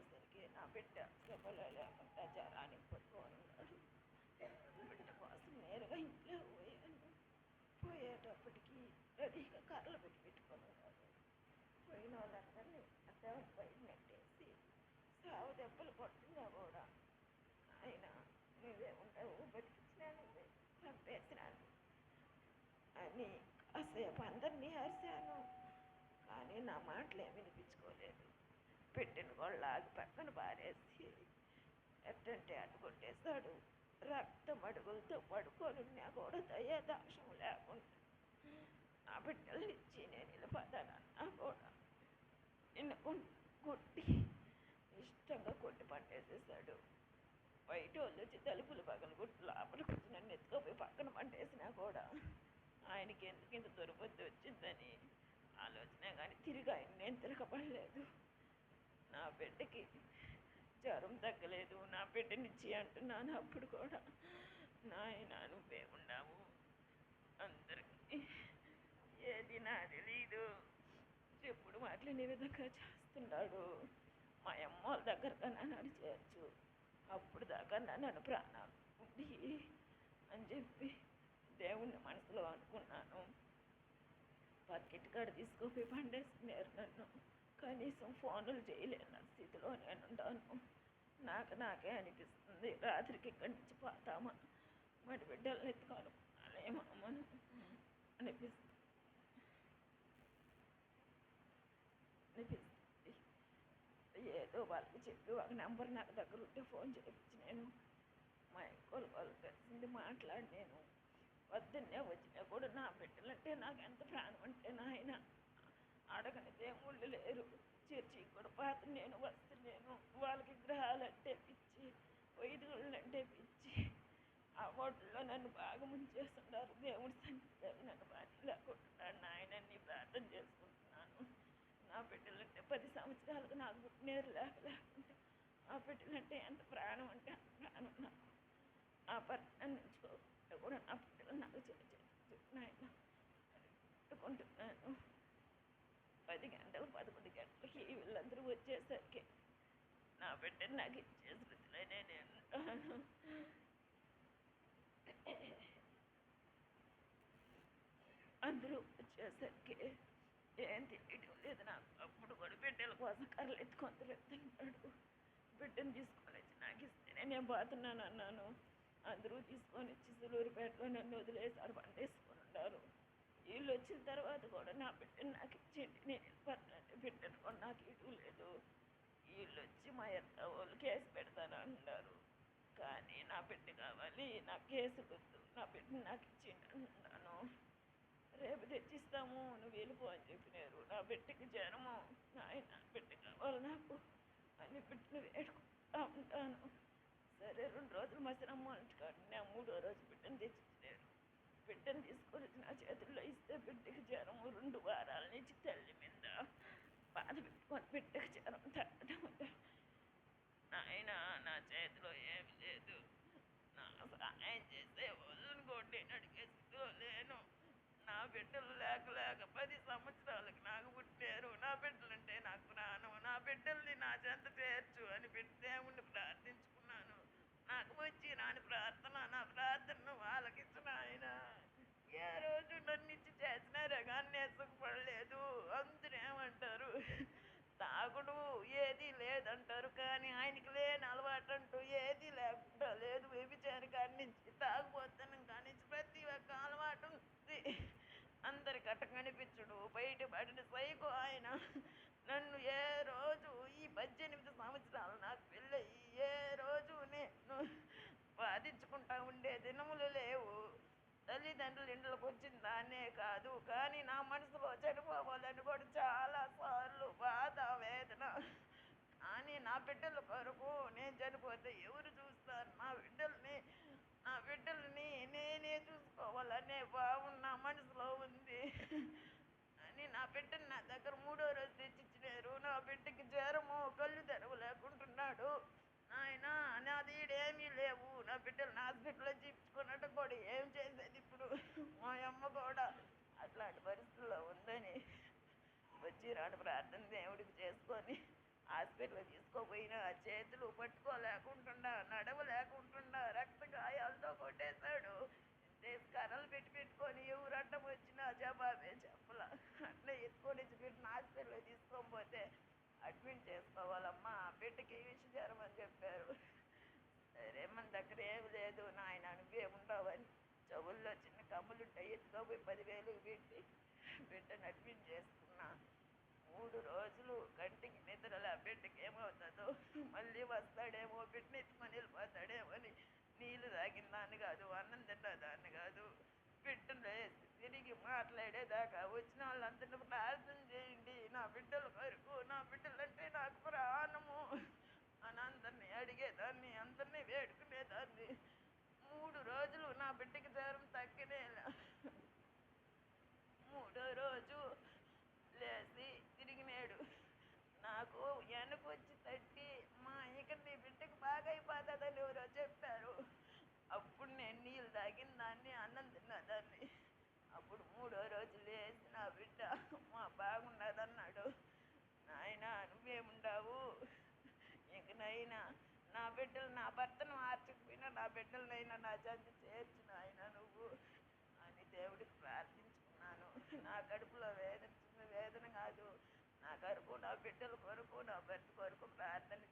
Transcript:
అయ్యేసరికి నా బిడ్డ శ్రమలో లేకుండా జ్వరానికి పట్టుకొని ఉన్నాడు. బిడ్డ కోసం నేరుగా ఇంట్లో పోయాను. పోయేటప్పటికి రెడీగా కర్రలు పెట్టుకొని ఉన్నాడు. పోయిన వాళ్ళందరినీ అద్దం బయట నెట్టేసి సావు దెబ్బలు కొట్టినా కూడా ఆయన నువ్వే ఉండవు, బతికించినాను, చంపేసినాను అని కాసేపు అందరినీ అరిశాను. కానీ నా మాటలు ఏమి వినిపించుకోలేదు. పెట్టిన గొళ్ళ ఆగి పక్కన పారేసి ఎట్టంటే అటు కొట్టేస్తాడు. రక్తం అడుగులతో పడుకోనున్నా కూడా దయాదాక్షం లేకుండా ఆ బిడ్డలు ఇచ్చి నేను నిలబడ్డానన్నా కూడా నిన్ను కొట్టి ఇష్టంగా కొట్టి పంటేసేసాడు. బయట వాళ్ళు వచ్చి తలుపులు పగలు కొట్టి లోపలికి వచ్చి నన్ను ఎత్తుకోపోయి పక్కన పంటేసినా కూడా ఆయనకి ఎందుకు ఇంత దుర్బుద్ధి వచ్చిందని ఆలోచన కానీ తిరిగి ఆయన నేను తిరగబడలేదు. నా బిడ్డకి జ్వరం తగ్గలేదు, నా బిడ్డనిచ్చి అంటున్నాను. అప్పుడు కూడా నాయన నువ్వే ఉన్నావు, అందరికీ ఏది నా తెలీదు ఎప్పుడు మాట్లాడే విధంగా చేస్తున్నాడు. మా అమ్మ వాళ్ళ దగ్గరగా నన్ను చేయొచ్చు, అప్పుడు దాకా నన్ను ప్రాణాలు ఉంది అని చెప్పి దేవుణ్ణి మనసులో అనుకున్నాను. బకెట్ కాడ తీసుకుపోయి పండేస్తున్నారు నన్ను. కనీసం ఫోన్లు చేయలేని స్థితిలో నేను ఉంటాను. నాకే అనిపిస్తుంది రాత్రికి ఇక్కడి నుంచి పోతామా మరి బిడ్డలను ఎత్తుకోను అలేమను అనిపిస్తుంది. ఏదో వాళ్ళకి చెప్పి ఒక నెంబర్ నాకు దగ్గర ఉంటే ఫోన్ చేయించి నేను మా ఇంకోళ్ళు వాళ్ళు కలిసింది మాట్లాడి నేను వద్దన్నే వచ్చినా కూడా నా బిడ్డలంటే నాకు ఎంత ప్రాణం అంటే నాయన అడగని దేవుళ్ళు లేరు. చర్చికి కూడా పాత నేను వస్తున్నాను. వాళ్ళకి గ్రహాలు అంటే పిచ్చి, వైద్యులు అంటే పిచ్చి. ఆ ఓట్లలో నన్ను బాగా ముంచేస్తున్నారు. దేవుడి సన్నిధిలో నన్ను బాగా లేకుంటున్నాడు. నాయనని ప్రార్థన చేసుకుంటున్నాను. నా బిడ్డలంటే 10 సంవత్సరాలకు నాకు పుట్టినేరు లేకుండా ఆ బిడ్డలంటే ఎంత ప్రాణం అంటే అంత ప్రాణం నాకు. ఆ పట్టణం నుంచి కూడా నా బిడ్డలు నాకు నాయన పెట్టుకుంటున్నాను. 10 గంటలు 11 గంటలకి వీళ్ళందరూ వచ్చేసరికి నా బిడ్డని నాకు ఇచ్చే స్థితిలో నేను ఉంటాను. అందరూ వచ్చేసరికి ఏం తెలియడం లేదు నాకు. అప్పుడు కూడా బిడ్డల కోసం కర్రలు ఎత్తుకొని తిరుగుతున్నాడు. బిడ్డను తీసుకొని వచ్చి నాకు ఇస్తేనే నేను పోతున్నాను అన్నాను. అందరూ తీసుకొని వచ్చి సులూరుపేటలో నన్ను వదిలేసారు, పండేసుకొని ఉన్నారు. వీళ్ళు వచ్చిన తర్వాత కూడా నా బిడ్డను నాకు ఇచ్చేయండి, నేను వెళ్ళిపోతానంటే బిడ్డను కూడా నాకు ఇటు లేదు. వీళ్ళు వచ్చి మా ఎత్త వాళ్ళు కేసు పెడతాను అన్నారు. కానీ నా బిడ్డ కావాలి, నా కేసు వద్దు, నా బిడ్డను నాకు ఇచ్చేయండి అంటున్నాను. రేపు తెచ్చిస్తాము, నువ్వు వెళ్ళిపో అని చెప్పినారు. నా బిడ్డకి జ్వరము, నాయన బిడ్డ కావాలి నాకు అని బిడ్డను వేడుకుంటా ఉంటాను. సరే 2 రోజులు మసరమ్మ అంటాడు. నేను 3వ రోజు బిడ్డను తెచ్చిచ్చినారు. బిడ్డను తీసుకొని నా చేతుల్లో ఇస్తే బిడ్డకి జ్వరము 2 వారాల నుంచి తల్లి మీద బాధ పెట్టుకొని బిడ్డకి జ్వరం తగ్గడం. నాయన నా చేతిలో ఏమి లేదు, నా సహాయం చేసే వాళ్ళని కూడా నేను అడిగేస్తూ లేను. నా బిడ్డలు లేక 10 సంవత్సరాలకి నాకు పుట్టారు. నా బిడ్డలంటే నాకు ప్రాణం. నా బిడ్డల్ని నా చెంత చేర్చు అని దేవుణ్ణి ప్రార్థించుకున్నాను. నాకు వచ్చి నాని ప్రార్థన, నా ప్రార్థనను వాళ్ళకిచ్చిన ఆయన ఏ రోజు నన్ను ఇచ్చి చేసినారే కానీ నేను సుఖపడలేదు. అందరూ ఏమంటారు, తాగుడు ఏది లేదంటారు, కానీ ఆయనకి లేని అలవాటు అంటూ ఏది లేకుండా లేదు. వ్యభిచారి కాడి నుంచి తాగుబోతున్నాం కాడి నుంచి ప్రతి ఒక్క అలవాటు ఉంది. అందరికి అట్ట కనిపించడు, బయటపడిన సైకో ఆయన. నన్ను ఏ రోజు ఈ 18 సంవత్సరాలు నాకు పెళ్ళయి ఏ రోజు నేను బాధించుకుంటా ఉండే దినములు లేవు. తల్లిదండ్రులు ఇండ్లకు వచ్చిన దాన్నే కాదు, కానీ నా మనసులో చనిపోవాలని కూడా చాలాసార్లు బాధ వేదన. కానీ నా బిడ్డల కొరకు నేను చనిపోతే ఎవరు చూస్తారు? నా బిడ్డల్ని నేనే చూసుకోవాలనే భావన నా మనసులో ఉంది. అని నా బిడ్డని నా దగ్గర 3వ రోజు తెచ్చిచ్చినారు. నా బిడ్డకి జ్వరము, కళ్ళు తెరవలేకుంటున్నాడు. ఆయన నాది ఏమీ లేవు. నా బిడ్డలు హాస్పిటల్లో చూపించుకున్నట్టు కూడా ఏం చేసేది ఇప్పుడు? మా అమ్మ కూడా అట్లాంటి పరిస్థితుల్లో ఉందని వచ్చి రాడు ప్రార్థన దేవుడికి చేసుకొని హాస్పిటల్ తీసుకోపోయినా చేతులు పట్టుకోలేకుంటుండా నడవలేకుంటుండా రక్త గాయాలతో కొట్టేశాడు. కర్రలు పెట్టుకొని ఎవరు అడ్డం వచ్చినా జవాబే చెప్పలా. అట్లా ఎత్తుకొని బిడ్డను హాస్పిటల్ తీసుకొని పోతే అడ్మిట్ చేసుకోవాలమ్మా, బిడ్డకి విష జ్వరం అని చెప్పారు. సరే మన దగ్గర ఏమి లేదు నాయన, నువ్వే ఉండవని చెవుల్లో చిన్న కమ్ములు ఉంటాయి, ఎత్తుకోపోయి 10,000 పెట్టి బిడ్డను అడ్మిట్ చేసుకున్నా. 3 రోజులు కంటికి నిద్రలా. బిడ్డకి ఏమవుతుందో, మళ్ళీ వస్తాడేమో, బిడ్డను ఎత్తుకొని వెళ్ళిపోతాడేమో అని నీళ్ళు తాగిన దాన్ని కాదు, అన్నం తిన్న దాన్ని కాదు, బిడ్డను తిరిగి మాట్లాడేదాకా వచ్చిన వాళ్ళందరినీ ప్రార్థన చేయండి, నా బిడ్డల వరకు, నా బిడ్డలంటే నాకు ప్రాణము అని అందరినీ అడిగేదాన్ని, అందరినీ వేడుకునేదాన్ని. 3 రోజులు నా బిడ్డకి జ్వరం తగ్గినేలా. 3వ రోజు లేచి తిరిగినాడు. నాకు వెనకొచ్చి తట్టి, మా ఇక నీ బిడ్డకి బాగా అయిపోతుందని ఎవరో చెప్పారు. అప్పుడు నేను నీళ్ళు తాగిన దాన్ని, అన్నం తిన్నదాన్ని. అప్పుడు 3వ రోజు లేచి నా బిడ్డ మా బాగున్నదన్నాడు. నాయన నువ్వేముండావు, ఇంకనైనా నా బిడ్డలు, నా భర్తను మార్చకపోయినా నా బిడ్డలనైనా నా జంతు చేర్చు నాయన నువ్వు అని దేవుడికి ప్రార్థించుకున్నాను. నా కడుపులో వేదన చిన్న వేదన కాదు, నా కడుపు నా బిడ్డల కొరకు, నా భర్త కొరకు ప్రార్థన